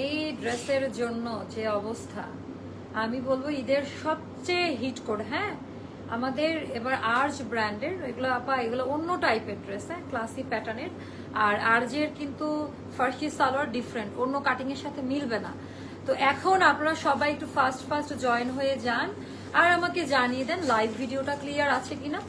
এই ড্রেসের জন্য যে অবস্থা, আমি বলবো ঈদের সবচেয়ে হিট করে। হ্যাঁ, আমাদের এবার আর্জ ব্র্যান্ডের এগুলো আপা, এগুলো অন্য টাইপের ড্রেস, হ্যাঁ, ক্লাসি প্যাটার্নের। আর আর্জের কিন্তু ফার্সি সালোয়ার ডিফারেন্ট, অন্য কাটিং এর সাথে মিলবে না। তো এখন আপনারা সবাই একটু ফাস্ট জয়েন হয়ে যান আর আমাকে জানিয়ে দেন লাইভ ভিডিওটা ক্লিয়ার আছে কিনা,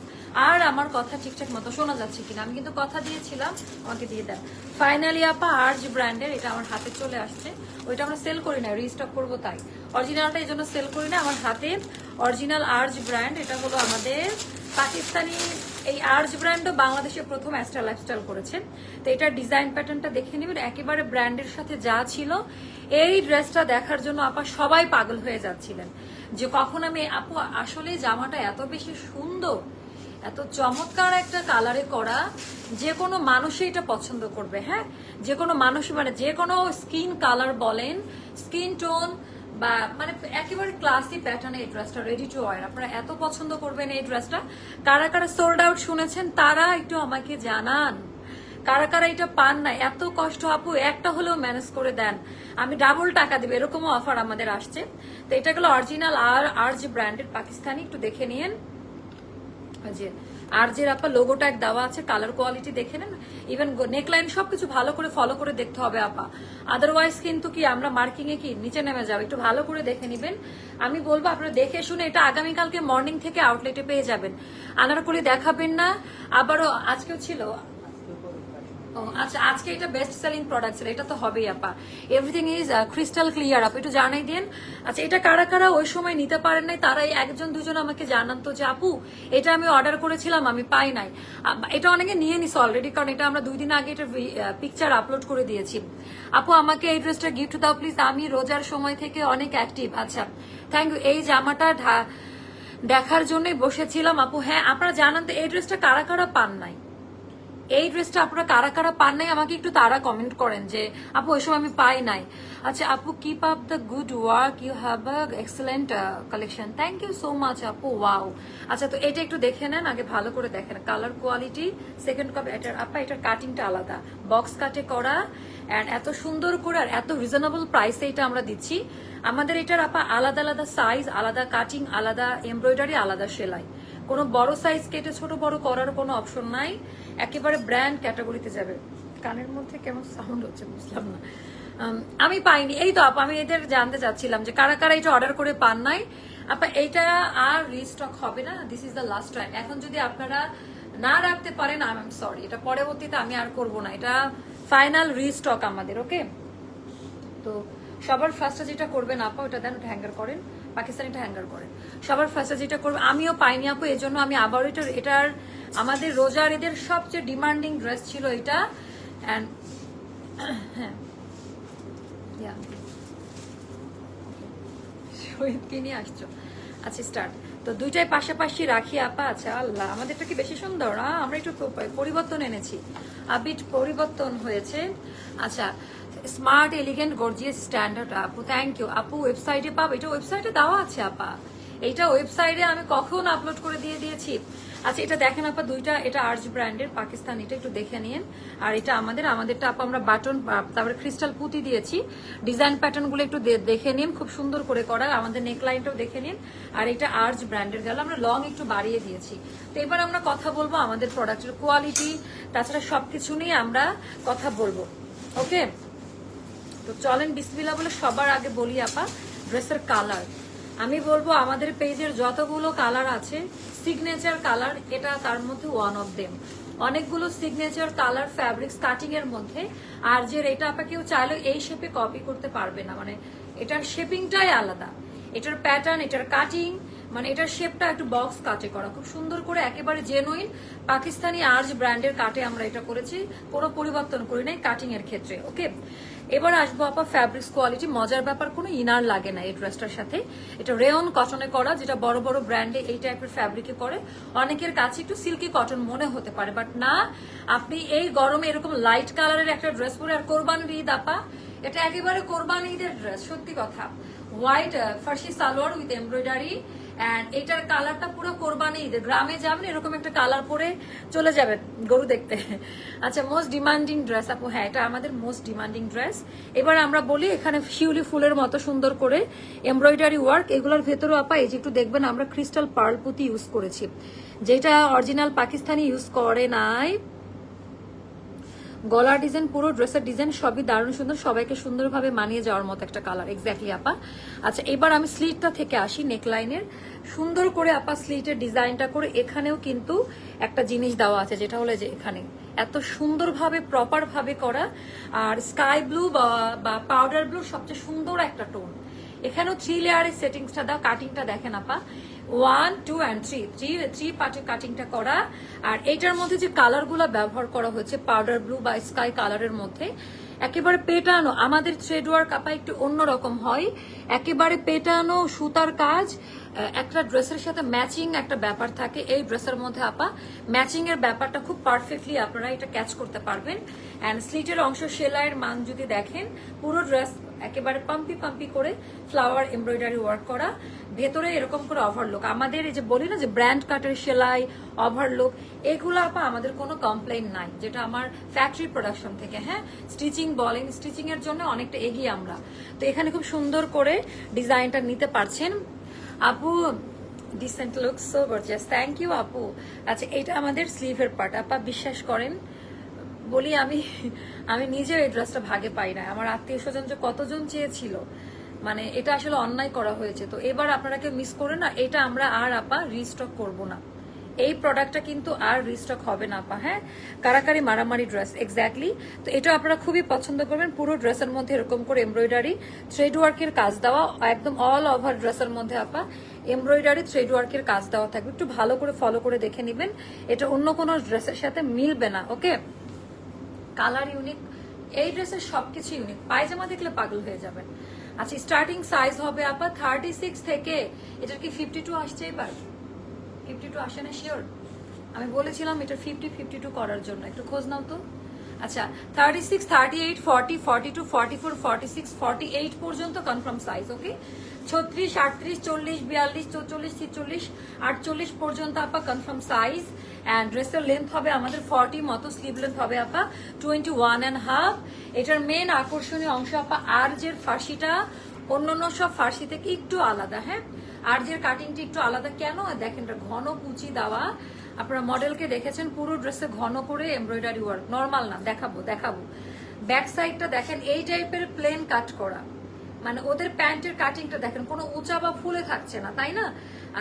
আর আমার কথা ঠিকঠাক মতো শোনা যাচ্ছে কিনা। আমি কিন্তু কথা দিয়েছিলাম, আমাকে দিয়ে দেন। ফাইনালি আপা আর্জ ব্র্যান্ডের এটা আমার হাতে চলে আসছে। ওইটা আমরা সেল করি না, রিস্টক করবো তাই। অরিজিনালটা এই জন্য সেল করি না। আমার হাতে অরিজিনাল আর্জ ব্র্যান্ড, এটা হলো আমাদের পাকিস্তানি। এই আর্জ ব্র্যান্ডও বাংলাদেশে প্রথম অ্যাস্ট্রা লাইফস্টাইল করেছে। তো এটার ডিজাইন প্যাটার্নটা দেখে নেবেন, একেবারে ব্র্যান্ডের সাথে যা ছিল। এই ড্রেসটা দেখার জন্য আপা সবাই পাগল হয়ে যাচ্ছিলেন যে কখন আমি, আপু আসলে জামাটা এত বেশি সুন্দর, এত চমৎকার একটা কালারে করা, যে কোনো মানুষই এটা পছন্দ করবে। হ্যাঁ, যে কোনো মানুষ, মানে যে কোনো স্কিন কালার বলেন, স্কিন টোন বা মানে একেবারে ক্লাসি প্যাটার্নে এই ড্রেসটা রেডি টু ওয়্যার, আপনারা এত পছন্দ করবেন এই ড্রেসটা। কারা কারা সোল্ড আউট শুনেছেন তারা একটু আমাকে জানান। কারা কারা এটা পান না, এত কষ্ট আপু একটা হলেও ম্যানেজ করে দেন, আমি ডাবল টাকা দিব, এরকমও অফার আমাদের আসছে। তো এটা গুলো অরিজিনাল আর্জ ব্র্যান্ডের পাকিস্তানি, একটু দেখে নিন। আর যে আপা লোগো ট্যাগ দেওয়া আছে, কালার কোয়ালিটি দেখে নেন, ইভেন নেকলাইন সবকিছু ভালো করে ফলো করে দেখতে হবে আপা, আদারওয়াইজ কিন্তু কি আমরা মার্কিং এ কি নিচে নেমে যাবো। একটু ভালো করে দেখে নিবেন। আমি বলবো আপনারা দেখে শুনে এটা আগামীকালকে মর্নিং থেকে আউটলেটে পেয়ে যাবেন। আনারকলি দেখাবেন না, আবারও আজকেও ছিল। আচ্ছা, আজকে এটা বেস্ট সেলিং প্রোডাক্ট ছিল, এটা তো হবেই আপা। এভরিথিং ইজ ক্রিস্টাল ক্লিয়ার আপু, একটু জানাই দেন। আচ্ছা, এটা কারা কারা ওই সময় নিতে পারেন নাই তারাই একজন দুজন আমাকে জানান তো যে আপু এটা আমি অর্ডার করেছিলাম, আমি পাই নাই। এটা অনেকে নিয়ে নিছে অলরেডি, কারণ এটা আমরা 2 দিন আগে এটা পিকচার আপলোড করে দিয়েছি। আপু আমাকে এই ড্রেসটা গিফট দাও প্লিজ, আমি রোজার সময় থেকে অনেক অ্যাক্টিভ। আচ্ছা, থ্যাংক ইউ। এই জামাটা দেখার জন্যই বসেছিলাম আপু। হ্যাঁ, আপনারা জানান তো এই ড্রেসটা কারা কারা পান নাই, এই ড্রেসটা আপনারা কারা কারা পান নাই আমাকে একটু তারা কমেন্ট করেন যে আপু ওই সময় আমি পাই নাই। আচ্ছা আপু, keep up the good work, you have a excellent collection, thank you so much আপু, ওয়াও। আচ্ছা, তো এটা একটু দেখে নেন, আগে ভালো করে দেখেন কালার কোয়ালিটি, সেকেন্ড কপি। এটার আপা এটার কাটিংটা আলাদা, বক্স কাটে করা, অ্যান্ড এত সুন্দর করে আর এত রিজনেবল প্রাইসে এটা আমরা দিচ্ছি। আমাদের এটার আপা আলাদা আলাদা সাইজ, আলাদা কাটিং, আলাদা এমব্রয়ডারি, আলাদা সেলাই, কোনো বড় সাইজ কেটে ছোট বড় করার কোনো অপশন নাই, একেবারে ব্র্যান্ড ক্যাটাগরিতে যাবে। কানের মধ্যে কেমন সাউন্ড হচ্ছে বুঝলাম না। আমি পাইনি, এই তো আপা আমি এদের জানতে চাচ্ছিলাম যে কারা কারা এটা অর্ডার করে পান নাই। আপা এইটা আর রিস্টক হবে না, this is the last time. এখন যদি আপনারা না রাখতে পারেন আই এম সরি, এটা পরবর্তীতে আমি আর করব না, এটা ফাইনাল রিস্টক আমাদের। ওকে, তো সবার ফার্স্টে যেটা করবেন আপা, ওটা দেন, ওটা হ্যাঙ্গার করেন, পাকিস্তানিটা হ্যাঙ্গার করেন। সবার ফার্স্টে যেটা করবেন, আমিও পাইনি আপু, এই জন্য আমি আবার এটার আমাদের রোজার ঈদের সবচেয়ে ডিমান্ডিং ড্রেস ছিল এটা। অ্যান্ড হ্যাঁ, শহীদকে নিয়ে আসছো। আচ্ছা, স্টার্ট। তো দুইটাই পাশাপাশি রাখি আপা। আচ্ছা, আল্লাহ আমাদেরটা কি বেশি সুন্দর, আমরা একটু পরিবর্তন এনেছি, আবিট পরিবর্তন হয়েছে। আচ্ছা, স্মার্ট এলিগেন্ট গর্জিয়াস স্ট্যান্ডার্ড আপু, থ্যাংক ইউ আপু। ওয়েবসাইটে পাবো, এটা ওয়েবসাইটে দেওয়া আছে আপা, এইটা ওয়েবসাইটে আমি কখন আপলোড করে দিয়ে দিয়েছি। আচ্ছা, এটা দেখেন আপা, দুইটা, এটা আর্জ ব্র্যান্ডের পাকিস্তান, এটা একটু দেখে নিন। আর এটা আমাদেরটা আপা আমরা বাটন, তারপরে ক্রিস্টাল পুঁতি দিয়েছি। ডিজাইন প্যাটার্ন গুলো একটু দেখে নিন, খুব সুন্দর করে করা। আমাদের নেকলাইনটাও দেখে নিন। আর এটা আর্জ ব্র্যান্ডের গেল, আমরা লং একটু বাড়িয়ে দিয়েছি। তো এবার আমরা কথা বলবো আমাদের প্রোডাক্টের কোয়ালিটি, তাছাড়া সবকিছু নিয়ে আমরা কথা বলবো। ওকে, তো চলেন বিসমিল্লাহ বলে সবার আগে বলি আপা ড্রেসের কালার। আমি বলবো আমাদের পেজের যতগুলো কালার আছে, সিগনেচার কালার এটা তার মধ্যে ওয়ান অফ দেম। অনেকগুলো সিগনেচার কালার ফ্যাব্রিক্স কাটিং এর মধ্যে। আর যে এটা আপা কেউ চাইলে এই শেপে কপি করতে পারবে না, মানে এটার শেপিংটাই আলাদা, এটার প্যাটার্ন, এটার কাটিং, মানে এটার শেপটা একটু বক্স কাটে করা, খুব সুন্দর করে, একেবারে জেনুইন পাকিস্তানি আর্জ ব্র্যান্ডের কাটে আমরা এটা করেছি, কোনো পরিবর্তন করি নাই কাটিং এর ক্ষেত্রে। ওকে, এবার আসবো আপা ফ্যাব্রিক্স কোয়ালিটি। মজার ব্যাপার, কোনো ইনার লাগে না এই ড্রেসটার সাথে। এটা রেয়ন কটনে করা, যেটা বড় বড় ব্র্যান্ডে এই টাইপের ফ্যাব্রিকে করে। অনেকের কাছে একটু সিল্কি কটন মনে হতে পারে, বাট না, আপনি এই গরমে এরকম লাইট কালারের একটা ড্রেস পরে, আর কোরবানির ঈদ আপা, এটা একেবারে কোরবানি ঈদের ড্রেস, সত্যি কথা। White Farsi salwar with embroidery, and এটার কালারটা পুরো কোরবানি ঈদে গ্রামে যাবেন এরকম একটা কালার পরে চলে যাবেন গরু দেখতে। আচ্ছা, মোস্ট ডিমান্ডিং ড্রেস আপু, হ্যাঁ এটা আমাদের মোস্ট ডিমান্ডিং ড্রেস। এবার আমরা বলি এখানে শিউলি ফুলের মতো সুন্দর করে এমব্রয়ডারি ওয়ার্ক, এগুলোর ভেতরেও আপা এই যে একটু দেখবেন আমরা ক্রিস্টাল পার্ল পুঁতি ইউজ করেছি, যেটা অরিজিনাল পাকিস্তানি ইউজ করে নাই। গলার ডিজাইন, পুরো ড্রেসের ডিজাইন সবই দারুণ সুন্দর, সবাইকে সুন্দরভাবে মানিয়ে যাওয়ার মতো একটা কালার, এক্স্যাক্টলি আপা। আচ্ছা, এবার আমি স্লিটটা থেকে আসি, নেকলাইনের সুন্দর করে আপা স্লিটের ডিজাইনটা করে এখানেও কিন্তু একটা জিনিস দেওয়া আছে, যেটা হলো যে এখানে এত সুন্দরভাবে প্রপার ভাবে করা, আর স্কাই ব্লু বা পাউডার ব্লু সবচেয়ে সুন্দর একটা টোন। এখানেও 3 লেয়ারের সেটিংসটা দাও, কাটিংটা দেখেন আপা, 1, 2 and 3 পার্টের কাটিংটা করা। আর এইটার মধ্যে যে কালারগুলো ব্যবহার করা হয়েছে পাউডার ব্লু বা স্কাই কালারের মধ্যে, একেবারে পেটানো, আমাদের থ্রেড ওয়ার্ক আপা একটু অন্যরকম হয়, একেবারে পেটানো সুতার কাজ, একটা ড্রেসের সাথে ম্যাচিং একটা ব্যাপার থাকে। এই ড্রেসের মধ্যে আপা ম্যাচিং এর ব্যাপারটা খুব পারফেক্টলি আপনারা এটা ক্যাচ করতে পারবেন। অ্যান্ড স্লিটের অংশ সেলাইয়ের মান যদি দেখেন, পুরো ড্রেস একেবারে পাম্পি পাম্পি করে ফ্লাওয়ার এমব্রয়ডারি ওয়ার্ক করা, ভেতরে এরকম করে ওভারলুক। আমাদের এই যে বলি না যে ব্র্যান্ড কাটের সেলাই, ওভারলুক, এগুলো আপা আমাদের কোনো কমপ্লেইন নাই, যেটা আমার ফ্যাক্টরি প্রোডাকশন থেকে। হ্যাঁ, স্টিচিং বলেন, স্টিচিং এর জন্য অনেকটা এগিয়ে আমরা। তো এখানে খুব সুন্দর করে ডিজাইনটা নিতে পারছেন আপু। Decent look so gorgeous, thank you আপু। আচ্ছা, এটা আমাদের স্লিভের পার্ট আপা, বিশ্বাস করেন বলি আমি নিজেও এই ড্রেসটা ভাগে পাই না, আমার আত্মীয় স্বজন যে কতজন চেয়েছিল, মানে এটা আসলে অন্যায় করা হয়েছে। তো এবার আপনারা কেউ মিস করে না, এটা আমরা আর আপা রিস্টক করব না, এই প্রোডাক্টটা কিন্তু আর রিস্টক হবে না আপা। হ্যাঁ, কারাকারি মারামারি ড্রেস, এক্স্যাক্টলি। তো এটা আপনারা খুবই পছন্দ করবেন। পুরো ড্রেসের মধ্যে এরকম করে এমব্রয়ডারি থ্রেড ওয়ার্কের কাজ দেওয়া, একদম অল ওভার ড্রেসের মধ্যে আপা এমব্রয়ডারি থ্রেড ওয়ার্কের কাজ দেওয়া থাকবে। একটু ভালো করে ফলো করে দেখে নেবেন, এটা অন্য কোনো ড্রেসের সাথে মিলবে না। ওকে, কালার ইউনিক, এই ড্রেসের সবকিছু ইউনিক, পায়জামা দেখলে পাগল হয়ে যাবেন। আচ্ছা, স্টার্টিং সাইজ হবে আপা 36 থেকে, এটার কি 52 আসছে? এবার 52 আসে না শিওর? আমি বলেছিলাম এটা 52 করার জন্য, একটু খোঁজ নাও তো। আচ্ছা, 36, 38, 40, 42, 44, 46, 48 পর্যন্ত কনফার্ম সাইজ। ওকে, 36, 38, 40, 42, 44, 46, 48 পর্যন্ত আপা কনফার্ম সাইজ। অ্যান্ড ড্রেসের লেন্থ হবে আমাদের 40 মতো, স্লিভ লেন্থ হবে আপা 21.5। এটার মেন আকর্ষণীয় অংশ আপা আরজের ফার্সিটা অন্যান্য সব ফার্সি থেকে একটু আলাদা। হ্যাঁ, আরজের কাটিংটা একটু আলাদা। কেন দেখেন, এটা ঘন কুচি দেওয়া, আপনারা মডেলকে দেখেছেন পুরো ড্রেসে ঘন করে এমব্রয়ডারি ওয়ার্ক, নর্মাল না, দেখাবো। ব্যাক সাইডটা দেখেন এই টাইপের প্লেন কাট করা, মানে ওদের প্যান্টের কাটিংটা দেখেন কোনো উঁচা বা ফুলে থাকছে না, তাই না?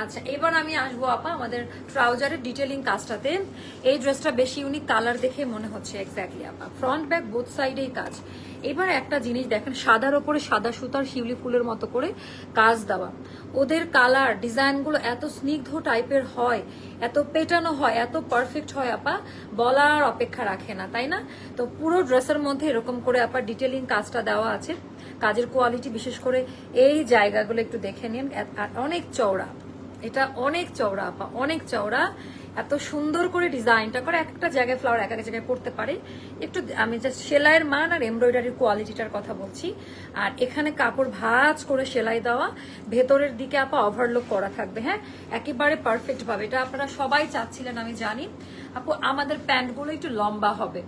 আচ্ছা, এবার আমি আসবো আপা আমাদের ট্রাউজারের ডিটেলিং কাজটাতে। এই ড্রেসটা বেশি ইউনিক, কালার দেখে মনে হচ্ছে এক্স্যাক্টলি আপা, ফ্রন্ট ব্যাক বোথ সাইডেই কাজ। এবার একটা জিনিস দেখেন, সাদার ওপরে সাদা সুতার শিউলি ফুলের মতো করে কাজ দেওয়া, ওদের কালার ডিজাইনগুলো এত স্নিগ্ধ টাইপের হয়, এত পেটানো হয়, এত পারফেক্ট হয় আপা, বলার অপেক্ষা রাখে না, তাই না? তো পুরো ড্রেসের মধ্যে এরকম করে আপা ডিটেলিং কাজটা দেওয়া আছে। কাজের কোয়ালিটি বিশেষ করে এই জায়গাগুলো একটু দেখে নিন, অনেক চওড়া, এটা অনেক চওড়া আপা, অনেক চওড়া, এত সুন্দর করে ডিজাইনটা করে, একটা জায়গায় ফ্লাওয়ার এক এক জায়গায় পড়তে পারে। একটু আমি জাস্ট সেলাইয়ের মান আর এমব্রয়ডারির কোয়ালিটিটার কথা বলছি। আর এখানে কাপড় ভাঁজ করে সেলাই দেওয়া, ভেতরের দিকে আপা ওভারলোক করা থাকবে। হ্যাঁ, একেবারে পারফেক্ট ভাবে, এটা আপনারা সবাই চাচ্ছিলেন আমি জানি আপু, আমাদের প্যান্টগুলো একটু লম্বা হবে,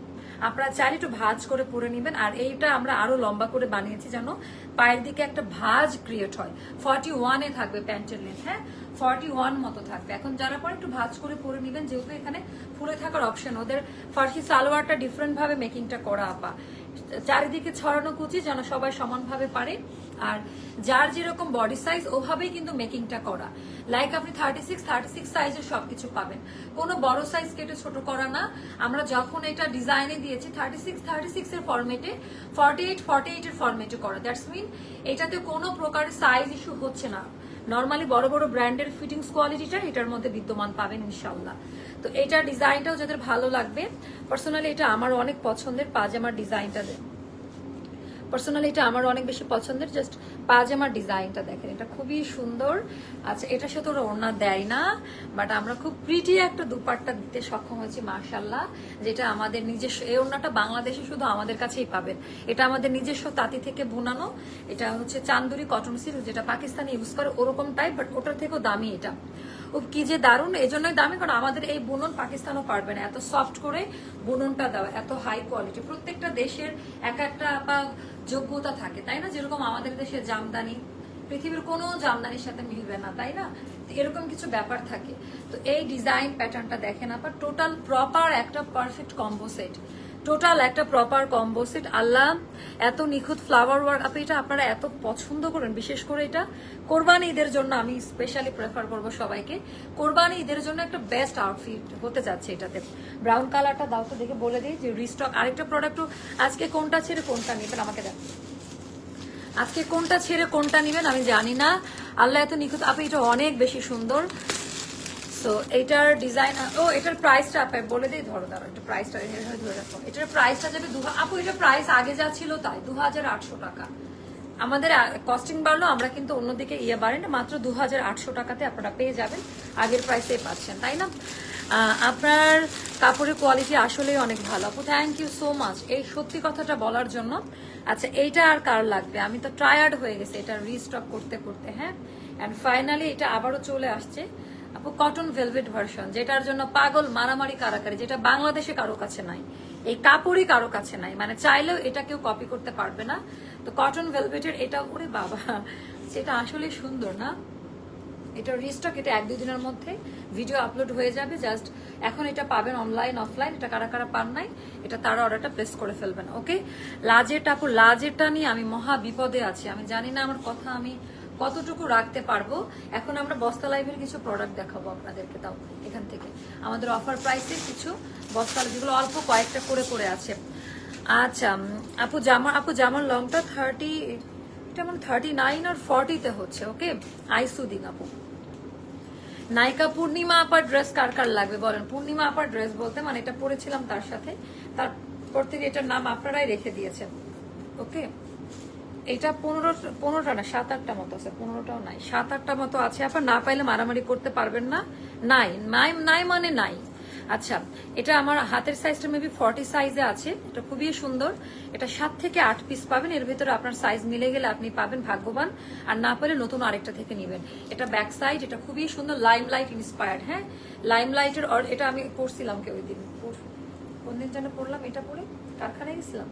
আপনারা চাইলে একটু ভাঁজ করে পরে নেবেন। আর এইটা আমরা আরো লম্বা করে বানিয়েছি যেন পায়ের দিকে একটা ভাঁজ ক্রিয়েট হয়। 41-এ থাকবে প্যান্টের লেন্থ। হ্যাঁ, 41 মতো থাকবে। এখন যারা পরে একটু ভাঁজ করে পরে নেবেন, যেহেতু এখানে ফুলে থাকার অপশন, ওদের ফার্সি সালোয়ারটা ডিফারেন্ট ভাবে মেকিংটা করা আপা, চারিদিকে ছড়ানো কুচি যেন সবাই সমানভাবে পারে। আর যার যেরকম বডি সাইজ ওভাবেই কিন্তু মেকিংটা করা, লাইক আপনি 36 সাইজের সবকিছু পাবেন, কোনো বড় সাইজ কেটে ছোট করা না। আমরা যখন এটা ডিজাইনে দিয়েছি 36 এর ফরম্যাটে, 48 এর ফরম্যাটে করা, দ্যাটস মিন এটাতে কোনো প্রকার সাইজ ইস্যু হচ্ছে না। নর্মালি বড় বড় ব্র্যান্ডের ফিটিংস কোয়ালিটিটা এটার মধ্যে বিদ্যমান পাবেন ইনশাল্লাহ। তো এটার ডিজাইনটাও যাদের ভালো লাগবে, পার্সোনালি এটা আমার অনেক পছন্দের পাজামার ডিজাইনটা। পার্সোনালি এটা আমার অনেক বেশি পছন্দের। জাস্ট পাজামার ডিজাইনটা দেখেন, এটা খুবই সুন্দর। আচ্ছা, এটার সাথে ওরা ওড়না দেয় না, বাট আমরা খুব প্রিটি একটা দুপাট্টা দিতে সক্ষম হয়েছি মাশাআল্লাহ, যেটা আমাদের নিজস্ব। এই ওড়নাটা বাংলাদেশে শুধু আমাদের কাছেই পাবেন। এটা আমাদের নিজস্ব তাঁতি থেকে বোনানো। এটা হচ্ছে চান্দুরি কটন সিল্ক, যেটা পাকিস্তানি ইউজ করে ওরকম টাইপ, বাট ওটার থেকেও দামি এটা। ও কি যে দারুণ, এই জন্যই দামি, কারণ আমাদের এই বুনন পাকিস্তানও পারবে না, এত সফট করে বুননটা দেওয়া, এত হাই কোয়ালিটি। প্রত্যেকটা দেশের এক একটা যোগ্যতা থাকে, তাই না? যেরকম আমাদের দেশের জামদানি পৃথিবীর কোনো জামদানির সাথে মিলবে না, তাই না? এরকম কিছু ব্যাপার থাকে। তো এই ডিজাইন প্যাটার্নটা দেখেন আপনার, টোটাল প্রপার একটা পারফেক্ট কম্বো সেট, টোটাল একটা প্রপার কম্বো সেট। আল্লাহ এত নিখুঁত ফ্লাওয়ার ওয়ার্ক, আপনি এটা আপনারা এত পছন্দ করেন। বিশেষ করে এটা কোরবানি ঈদের জন্য আমি স্পেশালি প্রেফার করবো সবাইকে। কোরবানি ঈদের জন্য একটা বেস্ট আউটফিট হতে যাচ্ছে এটাতে। ব্রাউন কালারটা দাও তো দেখে বলে দিই যে রিস্টক। আরেকটা প্রোডাক্টও, আজকে কোনটা ছেড়ে কোনটা নেবেন আমাকে দেখ, আজকে কোনটা ছেড়ে কোনটা নেবেন আমি জানি না। আল্লাহ এত নিখুঁত, আপনি এটা অনেক বেশি সুন্দর। সো এটার ডিজাইন, ও এটার প্রাইসটা আপনি বলে দিই, ধরো দাঁড়ো একটু প্রাইসটা ধরে রাখো। এটার প্রাইসটা যাবে আপু, এটার প্রাইস আগে যা ছিল তাই 2800 টাকা। আমাদের কস্টিং বাড়লো, আমরা কিন্তু অন্যদিকে বাড়ে না, মাত্র 2800 টাকাতে আপনারা পেয়ে যাবেন, আগের প্রাইসে পাচ্ছেন, তাই না? আপনার কাপড়ের কোয়ালিটি আসলেই অনেক ভালো আপু, থ্যাংক ইউ সো মাচ এই সত্যি কথাটা বলার জন্য। আচ্ছা, এইটা আর কার লাগবে? আমি তো টায়ার্ড হয়ে গেছে এটা রিস্টক করতে করতে। হ্যাঁ, অ্যান্ড ফাইনালি এটা আবারও চলে আসছে আপু, কটন ভেলভেট ভার্সন, যেটার জন্য পাগল মারামারি কারাকারি, যেটা বাংলাদেশে কারো কাছে নাই, এই কাপড়ই কারো কাছে নাই, মানে চাইলেও এটা কেউ কপি করতে পারবে না। তো কটন ভেলভেটের এটা, ওরে বাবা সেটা আসলে সুন্দর না? এটা রিস্টক, এটা 1-2 দিনের মধ্যে ভিডিও আপলোড হয়ে যাবে। জাস্ট এখন এটা পাবেন অনলাইন অফলাইন, এটা কারা কারা পান নাই এটা তারা অর্ডারটা প্লেস করে ফেলবেন। ওকে, লাজেরটা আপু, লাজেরটা নিয়ে আমি মহা বিপদে আছি, আমি জানি না আমার কথা আমি কতটুকু রাখতে পারবো। এখন আমরা বস্তা লাইভের কিছু প্রোডাক্ট দেখাবো আপনাদেরকে, তাও এখান থেকে আমাদের অফার প্রাইসে কিছু বস্তা, যেগুলো অল্প কয়েকটা করে করে আছে। আচ্ছা আপু জামার লংটা 30, এটা আমার 39 আর 40-তে হচ্ছে। ওকে, আইসুদিন আপু। নায়িকা পূর্ণিমা আপার ড্রেস কার কার লাগবে বলেন? পূর্ণিমা আপার ড্রেস বলতে মানে এটা পরেছিলাম তার সাথে, তারপর থেকে এটার নাম আপনারাই রেখে দিয়েছেন। ওকে, এটা 15টা না 7-8টা মতো আছে, 15টাও নাই, 7-8টা মতো আছে। আপনার না পাইলে মারামারি করতে পারবেন না, নাই নাই নাই মানে নাই। আচ্ছা, এটা আমার হাতের সাইজটা মেবি 40 সাইজে আছে, এটা খুবই সুন্দর। এটা 7 থেকে 8 পিস পাবেন, এর ভিতরে আপনার সাইজ মিলে গেলে আপনি পাবেন ভাগ্যবান, আর না পেলে নতুন আরেকটা থেকে নেবেন। এটা ব্যাক সাইড, এটা খুবই সুন্দর, লাইমলাইট ইন্সপায়ার্ড। হ্যাঁ, লাইমলাইটের, এটা আমি পরছিলাম কে ওই দিন, কোন দিন যেন পরলাম, এটা পরে কারখানায় গেছিলাম।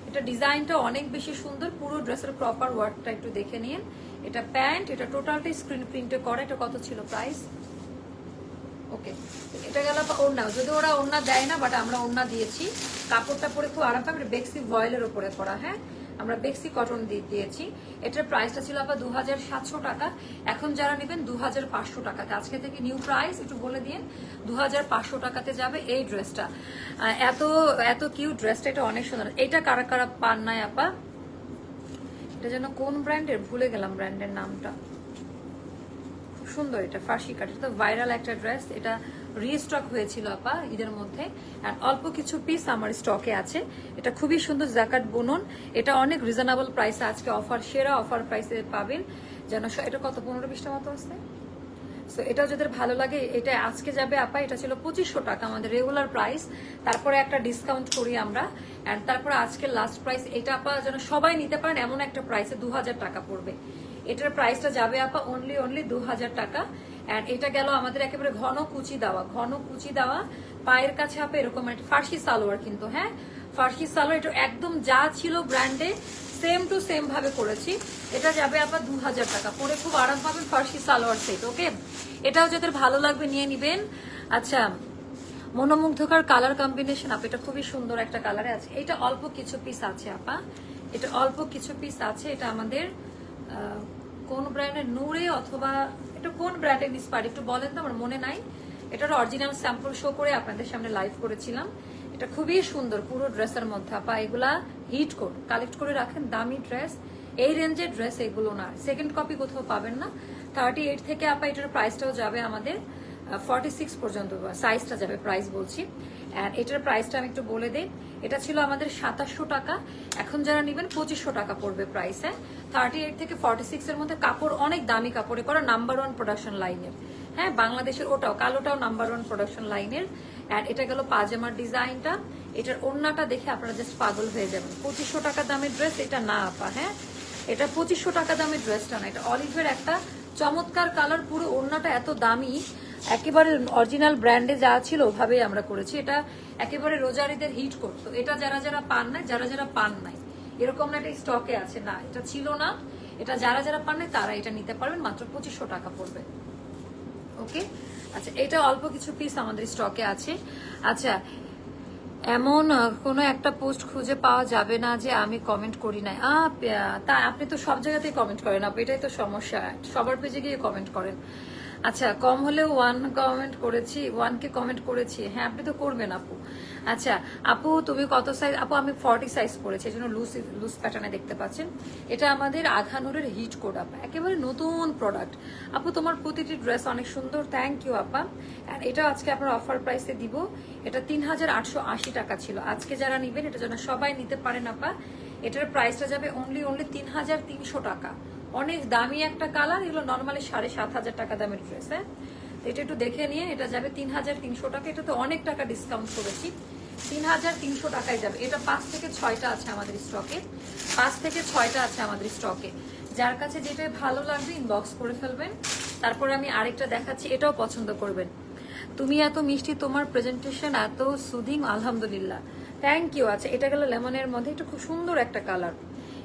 এটা ডিজাইনটা অনেক বেশি সুন্দর, পুরো ড্রেসের প্রপার ওয়ার্কটা একটু দেখে নিন। এটা প্যান্ট, এটা টোটালটাই স্ক্রিন প্রিন্টে করা। এটা কত ছিল প্রাইস? ওকে, এটা গেল ওড়না, যদি ওরা ওড়না দেয় না, বাট আমরা ওড়না দিয়েছি। কাপড়টা পরে খুব আরাম পাবে, বেক্সি ভয়েলের উপরে করা। হ্যাঁ, আমরা বেক্সি কটন দিয়েছি। এটার প্রাইসটা ছিল আপনার 2700 টাকা, এখন যারা নেবেন 2500 টাকাতে। আজকে থেকে নিউ প্রাইস একটু বলে দিন, 2500 টাকাতে যাবে এই ড্রেসটা। এত এত কিউট ড্রেসটা, এটা অনেক সুন্দর। এটা কারা কারা পান নাই আপা? এটা যেন কোন ব্র্যান্ডের, ভুলে গেলাম ব্র্যান্ডের নামটা, সুন্দর। এটা ফার্সি কাট, এটা ভাইরাল একটা ড্রেস, এটা রিস্টক হয়েছিল আপা ঈদের মধ্যে, আর অল্প কিছু পিস আমার স্টকে আছে। এটা খুবই সুন্দর জাকাট বুনন, এটা অনেক রিজনেবল প্রাইসে আজকে অফার, সেরা অফার প্রাইসে পাবেন। যেন এটা কত 15-20টা মতো আছে। সো এটাও যাদের ভালো লাগে, এটা আজকে যাবে আপা। এটা ছিল 2500 টাকা আমাদের রেগুলার প্রাইস, তারপরে একটা ডিসকাউন্ট করি আমরা, এন্ড তারপরে আজকে লাস্ট প্রাইস। এটা আপা যেন সবাই নিতে পারেন এমন একটা প্রাইসে 2000 টাকা পড়বে। এটার প্রাইসটা যাবে আপা অনলি 2000 টাকা। এন্ড এটা গেল আমাদের একেবারে ঘন কুচি দেওয়া পায়ের কাছে আপা এরকম একটা ফার্সি সালোয়ার, কিন্তু হ্যাঁ ফার্সি সালোয়ার, এটা একদম যা ছিল ব্র্যান্ডে সেম টু সেম ভাবে করেছি। এটা যাবে আপা 2000 টাকা, পরে খুব আরাম পাবেন, ফার্সি সালোয়ার সেট। ওকে, এটাও যাদের ভালো লাগবে নিয়ে নিবেন। আচ্ছা, মনোমুগ্ধকর কালার কম্বিনেশন আপা, এটা খুবই সুন্দর একটা কালারে আছে। এটা অল্প কিছু পিস আছে আপা, এটা অল্প কিছু পিস আছে। এটা আমাদের কোন ব্র্যান্ডের, নূরে অথবা এটা কোন ব্র্যান্ডের ইন্সপায়ার্ড একটু বলেন তো, আমার মনে নাই। এটার অরিজিনাল স্যাম্পল শো করে আপনাদের সামনে লাইভ করেছিলাম। এটা খুবই সুন্দর পুরো ড্রেসের মধ্যে আপা, এগুলা হিট কোড কালেক্ট করে রাখেন, দামি ড্রেস, এই রেঞ্জের ড্রেস এগুলো না, সেকেন্ড কপি কোথাও পাবেন না। 38 থেকে আপা এটার প্রাইসটাও যাবে আমাদের 46 পর্যন্ত সাইজটা যাবে, প্রাইস বলছি। অ্যান্ড এটার প্রাইসটা আমি একটু বলে দিই, এটা ছিল আমাদের 2700 টাকা, এখন যারা নেবেন 2500 টাকা পড়বে প্রাইস। হ্যাঁ, 38 থেকে 46 এর মধ্যে কাপড়, অনেক দামি কাপড়ে করা, নাম্বার 1 প্রোডাকশন লাইনের। হ্যাঁ, বাংলাদেশের ওটাও কালোটাও নাম্বার 1 প্রোডাকশন লাইনের। অ্যান্ড এটা গেল পাজামার ডিজাইনটা। এটার ওড়নাটা দেখে আপনারা জাস্ট পাগল হয়ে যাবেন। 2500 টাকা দামের ড্রেস এটা না আপা। হ্যাঁ, এটা 2500 টাকা দামের ড্রেসটা না, এটা অলিভের একটা চমৎকার কালার, পুরো ওড়নাটা এত দামি, একেবারে অরিজিনাল ব্র্যান্ডে যা ছিল ওভাবেই আমরা করেছি। এটা একেবারে রোজারিদের হিট করতো। এটা যারা যারা পান নাই, যারা যারা পান নাই এরকম না এটা স্টকে আছে না, এটা ছিল না, এটা যারা যারা পান নাই তারা এটা নিতে পারবেন, মাত্র 2500 টাকা পড়বে। ওকে, আচ্ছা এটা অল্প কিছু পিস আমাদের স্টকে আছে। আচ্ছা, এমন কোনো একটা পোস্ট খুঁজে পাওয়া যাবে না যে আমি কমেন্ট করি নাই। তা আপনি তো সব জায়গাতেই কমেন্ট করেন আপু, এটাই তো সমস্যা, সবার পেজে গিয়ে কমেন্ট করেন। আচ্ছা, কম হলেও 1 কমেন্ট করেছি, 1কে কমেন্ট করেছি। হ্যাঁ, আপনি তো করবেন আপু। আচ্ছা আপু, তুমি কত সাইজ? আপু আমি 40 সাইজ পরেছি, এই জন্য লুজ প্যাটার্নে দেখতে পাচ্ছেন। এটা আমাদের আঘানুরের হিট কোড আপা, একেবারে নতুন প্রোডাক্ট। আপু তোমার প্রতিটি ড্রেস অনেক সুন্দর, থ্যাংক ইউ আপা। আর এটা আজকে আপনার অফার প্রাইসে দিব। এটা 3880 টাকা ছিল, আজকে যারা নিবেন এটা যেন সবাই নিতে পারেন আপা। এটার প্রাইসটা যাবে অনলি 3300 টাকা। অনেক দামি একটা কালার, এগুলো নর্মালি 7500 টাকা দামের ড্রেস। হ্যাঁ, এটা একটু দেখে নিয়ে, এটা যাবে 3300 টাকা। এটা তো অনেক টাকা ডিসকাউন্ট করেছি, 3300 টাকায় যাবে। এটা 5 থেকে 6টা আছে আমাদের স্টকে, 5 থেকে 6টা আছে আমাদের স্টকে। যার কাছে যেটাই ভালো লাগবে ইনবক্স করে ফেলবেন। তারপরে আমি আরেকটা দেখাচ্ছি, এটাও পছন্দ করবেন। তুমি এত মিষ্টি, তোমার প্রেজেন্টেশন এত সুদিং, আলহামদুলিল্লাহ, থ্যাংক ইউ। আচ্ছা, এটা গেল লেমনের মধ্যে, এটা খুব সুন্দর একটা কালার।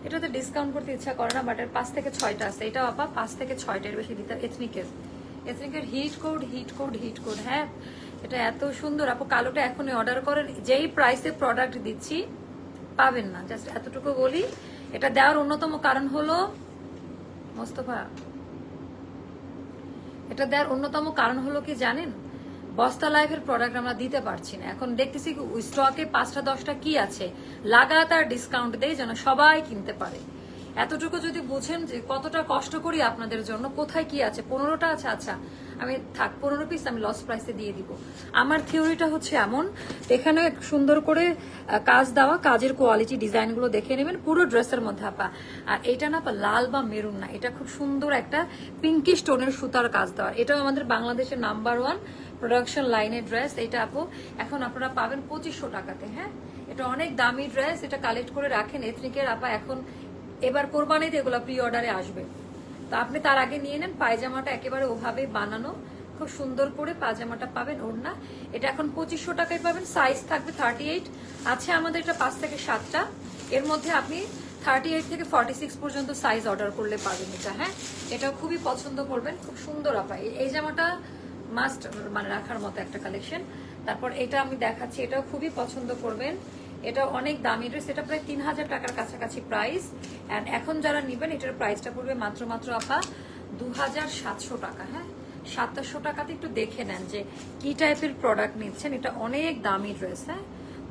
এটাতে ডিসকাউন্ট করতে ইচ্ছা করে না, বাট এর 5 থেকে 6টা আছে। এটাও আপা 5 থেকে 6টা, এর বেশি দিতে। এথনিকের hit code, hit code, hit code. হ্যাঁ, এটা এত সুন্দর আপু, কালোটা এখনই অর্ডার করেন, যেই প্রাইসে প্রোডাক্ট দিচ্ছি পাবেন না। জাস্ট এতটুকু বলি, এটা দেওয়ার অন্যতম কারণ হলো মোস্তফা, এটা দেওয়ার অন্যতম কারণ হলো কি জানেন, বস্তা লাইফের প্রোডাক্ট আমরা দিতে পারছি না। এখন দেখতেছি স্টকে 5টা 10টা কি আছে, লাগাতার ডিসকাউন্ট দেয় যেন সবাই কিনতে পারে। এতটুকু যদি বুঝেন যে কতটা কষ্ট করি আপনাদের জন্য, কোথায় কি আছে। 15টা আছে, আচ্ছা আমি থাক 15 পিস আমি লস প্রাইসে দিয়ে দিব। আমার থিওরিটা হচ্ছে এমন, এখানে সুন্দর করে কাজ দেওয়া, কাজের কোয়ালিটি ডিজাইনগুলো দেখে নেবেন পুরো ড্রেসের মধ্যে আপা। আর এটা না আপা লাল বা মেরুন না, এটা খুব সুন্দর একটা পিঙ্কিশ টোনের সুতার কাজ দেওয়া। এটাও আমাদের বাংলাদেশের নাম্বার 1 প্রোডাকশন লাইনের ড্রেস। এটা আপু এখন আপনারা পাবেন 2500 টাকাতে। হ্যাঁ, এটা অনেক দামি ড্রেস, এটা কালেক্ট করে রাখেন। এথনিকের আপা এখন এবার কোরবানিতে এগুলো প্রি অর্ডারে আসবে, তো আপনি তার আগে নিয়ে নেন। পায়জামাটা একেবারে ওভাবেই বানানো, খুব সুন্দর করে পায়জামাটা পাবেন। ওড়না এটা এখন 2500 টাকায় পাবেন, সাইজ থাকবে 38 আছে আমাদের। এটা 5 থেকে 7টা, এর মধ্যে আপনি 38 থেকে 46 পর্যন্ত সাইজ অর্ডার করলে পাবেন এটা। হ্যাঁ, এটাও খুবই পছন্দ করবেন, খুব সুন্দর আপা। এই জামাটা মাস্ট মানে রাখার মতো একটা কালেকশন। তারপর এটা আমি দেখাচ্ছি, এটাও খুবই পছন্দ করবেন। এটা অনেক দামি ড্রেস, এটা প্রায় 3000 টাকার কাছাকাছি প্রাইস। অ্যান্ড এখন যারা নিবেন এটার প্রাইসটা পড়বে মাত্র আপা 2700 টাকা। হ্যাঁ, 2700 টাকাতে একটু দেখে নেন যে কি টাইপের প্রোডাক্ট নিচ্ছেন। এটা অনেক দামি ড্রেস। হ্যাঁ,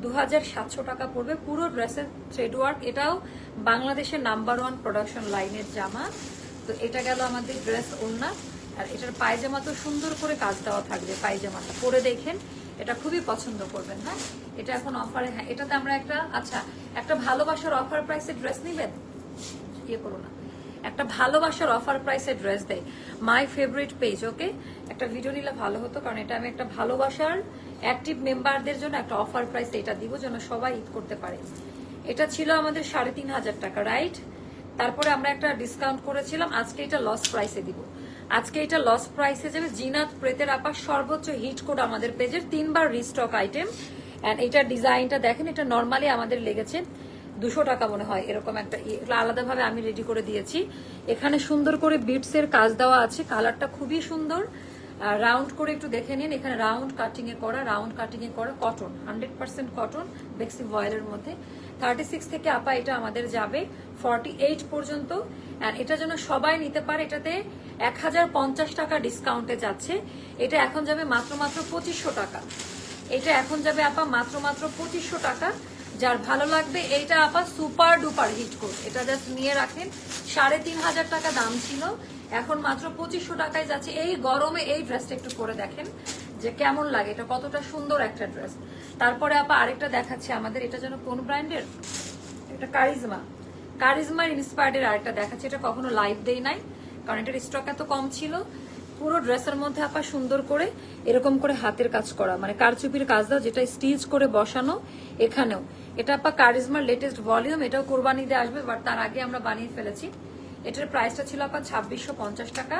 2700 টাকা পড়বে পুরো ড্রেসের থ্রেড ওয়ার্ক। এটাও বাংলাদেশের নাম্বার 1 প্রোডাকশন লাইনের জামা। তো এটা গেল আমাদের ড্রেস ওড়না। আর এটার পায়জামা তো সুন্দর করে কাজ দেওয়া থাকবে, পায়জামাটা পরে দেখেন, এটা খুবই পছন্দ করবেন। হ্যাঁ, এটা এখন অফারে। হ্যাঁ, এটাতে আমরা একটা ভালোবাসার অফার প্রাইসে ড্রেস নিবেন, ইয়ে করো না, একটা ভালোবাসার অফার প্রাইসে ড্রেস দেয় মাই ফেভারিট পেজ। ওকে, একটা ভিডিও নিলে ভালো হতো, কারণ এটা আমি একটা ভালোবাসার অ্যাক্টিভ মেম্বারদের জন্য একটা অফার প্রাইস এটা দিব যেন সবাই ঈদ করতে পারে। এটা ছিল আমাদের 3500 টাকা, রাইট? তারপরে আমরা একটা ডিসকাউন্ট করেছিলাম, আজকে এটা লস প্রাইসে দিব। আজকে এটা লস প্রাইসে যাবে জিনাত প্রেতের আপা, সর্বোচ্চ হিট কোড আমাদের পেজের, 3বার রিস্টক আইটেম। এন্ড এটা ডিজাইনটা দেখেন, এটা নর্মালি আমাদের লেগেছে 200 টাকা মনে হয়, এরকম একটা আলাদাভাবে আমি রেডি করে দিয়েছি। এখানে সুন্দর করে বিটসের কাজ দেওয়া আছে, কালারটা খুবই সুন্দর। রাউন্ড করে একটু দেখে নিন, এখানে রাউন্ড কাটিং এ করা কটন, 100% কটন, বেক্সি ভয়েলের মধ্যে। 36 থেকে আপা এটা আমাদের যাবে 48 পর্যন্ত। এন্ড এটা যেন সবাই নিতে পারে, এটাতে 1050 টাকা ডিসকাউন্টে যাচ্ছে। এটা এখন যাবে মাত্র 2500 টাকা। এটা এখন যাবে আপা মাত্র 2500 টাকা। যার ভালো লাগবে এইটা আপা সুপার ডুপার হিট কোড, এটা জাস্ট নিয়ে রাখেন। 3,500 টাকা দাম ছিল, এখন মাত্র 2500 টাকায় যাচ্ছে। এই গরমে এই ড্রেসটা একটু পরে দেখেন যে কেমন লাগে, এটা কতটা সুন্দর একটা ড্রেস। তারপরে আপা আরেকটা দেখাচ্ছি আমাদের, এটা যেন কোন ব্র্যান্ডের, এটা কারিজমার ইন্সপায়ার্ডের আরেকটা দেখাচ্ছি। এটা কখনো লাইভ দেই নাই কারণ এটার স্টক এত কম ছিল। পুরো ড্রেসের মধ্যে আপা সুন্দর করে এরকম করে হাতের কাজ করা, মানে কারচুপির কাজ দাও, যেটা স্টিচ করে বসানো। এখানেও এটা আপা কারিজমার লেটেস্ট ভলিউম, এটাও কোরবানিতে আসবে, বাট তার আগে আমরা বানিয়ে ফেলেছি। এটার প্রাইসটা ছিল আপা 2650 টাকা,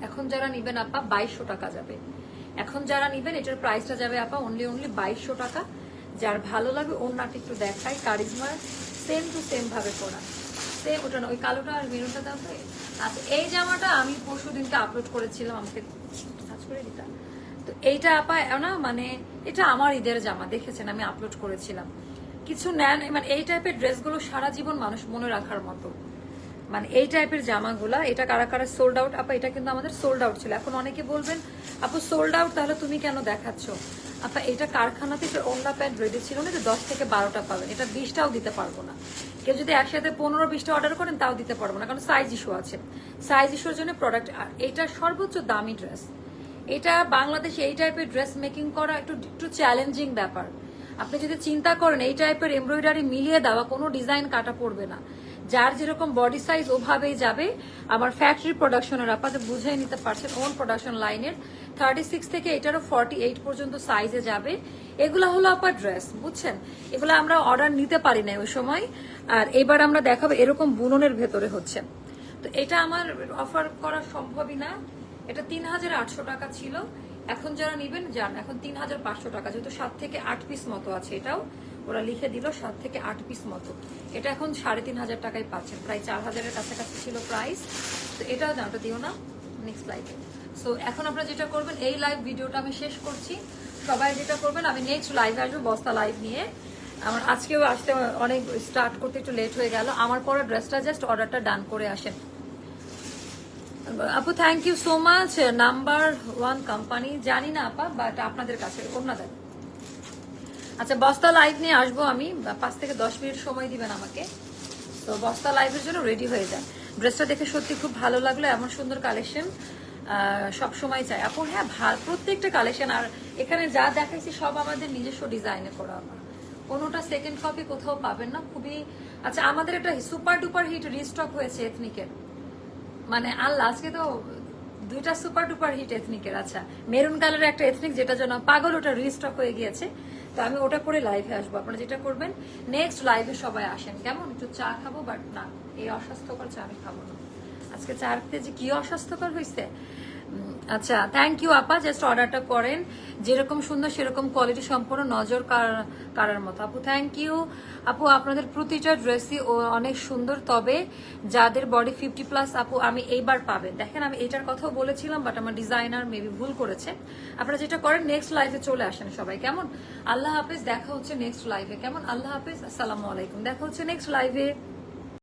এখন যারা নিবেন আপা 2200 টাকা যাবে। এখন যারা নিবেন এটার প্রাইসটা যাবে আপা অনলি 2200 টাকা। যার ভালো লাগে ওনাটা একটু দেখাই, কারিজমার সেম টু সেম ভাবে করা, সেম ওটা না, ওই কালোটা আর মেরুনটা দাও। আচ্ছা, এই জামাটা আমি পরশু দিনকে আপলোড করেছিলাম, আমাকে কাজ করে দিতাম। তো এইটা আপা না, মানে এটা আমার ঈদের জামা, দেখেছেন আমি আপলোড করেছিলাম। কিছু নেন, মানে এই টাইপের ড্রেসগুলো সারা জীবন মানুষ মনে রাখার মতো, মানে এই টাইপের জামাগুলা। এটা কারা কারা সোল্ড আউট আপা, এটা কিন্তু আমাদের সোল্ড আউট ছিল। এখন অনেকে বলবেন আপু সোল্ড আউট, তাহলে তুমি কেন দেখাচ্ছ? আপা এটা কারখানাতে ওন্না প্যান্ট রেডি ছিল না যে 10 থেকে 12টা পাবেন, এটা 20টাও দিতে পারবো না। কেউ যদি একসাথে 15-20টা অর্ডার করেন তাও দিতে পারবো না, কারণ সাইজ ইস্যু আছে। সাইজ ইস্যুর জন্য প্রোডাক্ট। আর এটা সর্বোচ্চ দামি ড্রেস, এটা বাংলাদেশে এই টাইপের ড্রেস মেকিং করা একটু চ্যালেঞ্জিং ব্যাপার। আপনি যদি চিন্তা করেন এই টাইপের এমব্রয়ডারি মিলিয়ে দেওয়া, কোনো ডিজাইন কাটা পড়বে না, যার যেরকম বডি সাইজ ওভাবেই যাবে। আমার ফ্যাক্টরি প্রোডাকশনের আপনাদের বুঝিয়ে নিতে পারছেন, ওন প্রোডাকশন লাইনের 36 থেকে এটারও 48 পর্যন্ত সাইজে যাবে। এগুলো হলো আপনার ড্রেস, বুঝছেন? এগুলো আমরা অর্ডার নিতে পারি না ওই সময়। আর এবার আমরা দেখাবো এরকম বুননের ভেতরে হচ্ছে। তো এটা আমার অফার করা সম্ভবই না। এটা 3800 টাকা ছিল, এখন যারা নিবেন যান এখন 3500 টাকা, যেহেতু 7 থেকে 8 পিস মতো আছে। এটাও ওরা লিখে দিল 7 থেকে 8 পিস মতো। এটা এখন 3500 টাকায় পাচ্ছেন, প্রায় 4000-এর কাছাকাছি ছিল প্রাইস। তো এটাও দামটা দিও না নেক্সট লাইভে। সো এখন আপনারা যেটা করবেন, এই লাইভ ভিডিওটা আমি শেষ করছি। সবাই যেটা করবেন, আমি নেক্সট লাইভে আসবো বস্তা লাইভ নিয়ে। আমার আজকেও আসতে অনেক স্টার্ট করতে একটু লেট হয়ে গেল। আমার পরে ড্রেসটা জাস্ট অর্ডারটা ডান করে আসেন আপু। Thank you so much. Number 1 company জানি না আপা, বাট আপনাদের কাছে ওনাদের। আচ্ছা, বস্তা লাইভ নিয়ে আসবো আমি, 5 থেকে 10 মিনিট সময় দিবেন আমাকে। তো বস্তা লাইভের জন্য রেডি হয়ে যান। ড্রেসটা দেখে সত্যি খুব ভালো লাগলো, এমন সুন্দর কালেকশন সব সময় চাই আপু। হ্যাঁ, প্রত্যেকটা কালেকশন, আর এখানে যা দেখাইছি সব আমাদের নিজস্ব ডিজাইনে করা, আমার কোনোটা সেকেন্ড কপি কোথাও পাবেন না। খুবই আচ্ছা, আমাদের একটা সুপার ডুপার হিট রিস্টক হয়েছে এথনিকের, মানে আল্লাহ, আজকে তো 2টা সুপার ডুপার হিট এথনিকের। আচ্ছা, মেরুন কালারের একটা এথনিক, যেটা জন্য পাগল, ওটা রিস্টক হয়ে গিয়েছে। তো আমি ওটা করে লাইভে আসবো। আপনারা যেটা করবেন, নেক্সট লাইভে সবাই আসেন, কেমন? একটু চা খাবো, বাট না, এই অস্বাস্থ্যকর চা আমি খাবো না। আজকে চা রাখতে যে কি অস্বাস্থ্যকর হয়েছে। আচ্ছা, থ্যাংক ইউ আপা। জাস্ট অর্ডারটা করেন, যেরকম সুন্দর সেরকম কোয়ালিটি সম্পূর্ণ নজর কারার মতো আপু। থ্যাংক ইউ আপু, আপনাদের প্রতিটা ড্রেসই অনেক সুন্দর, তবে যাদের বডি 50+ আপু আমি এইবার পাবেন। দেখেন, আমি এটার কথাও বলেছিলাম, বাট আমার ডিজাইনার মেবি ভুল করেছে। আপনারা যেটা করেন, নেক্সট লাইভে চলে আসেন সবাই, কেমন? আল্লাহ হাফেজ, দেখা হচ্ছে নেক্সট লাইভে, কেমন? আল্লাহ হাফেজ, আসসালামু আলাইকুম, দেখা হচ্ছে নেক্সট লাইভে।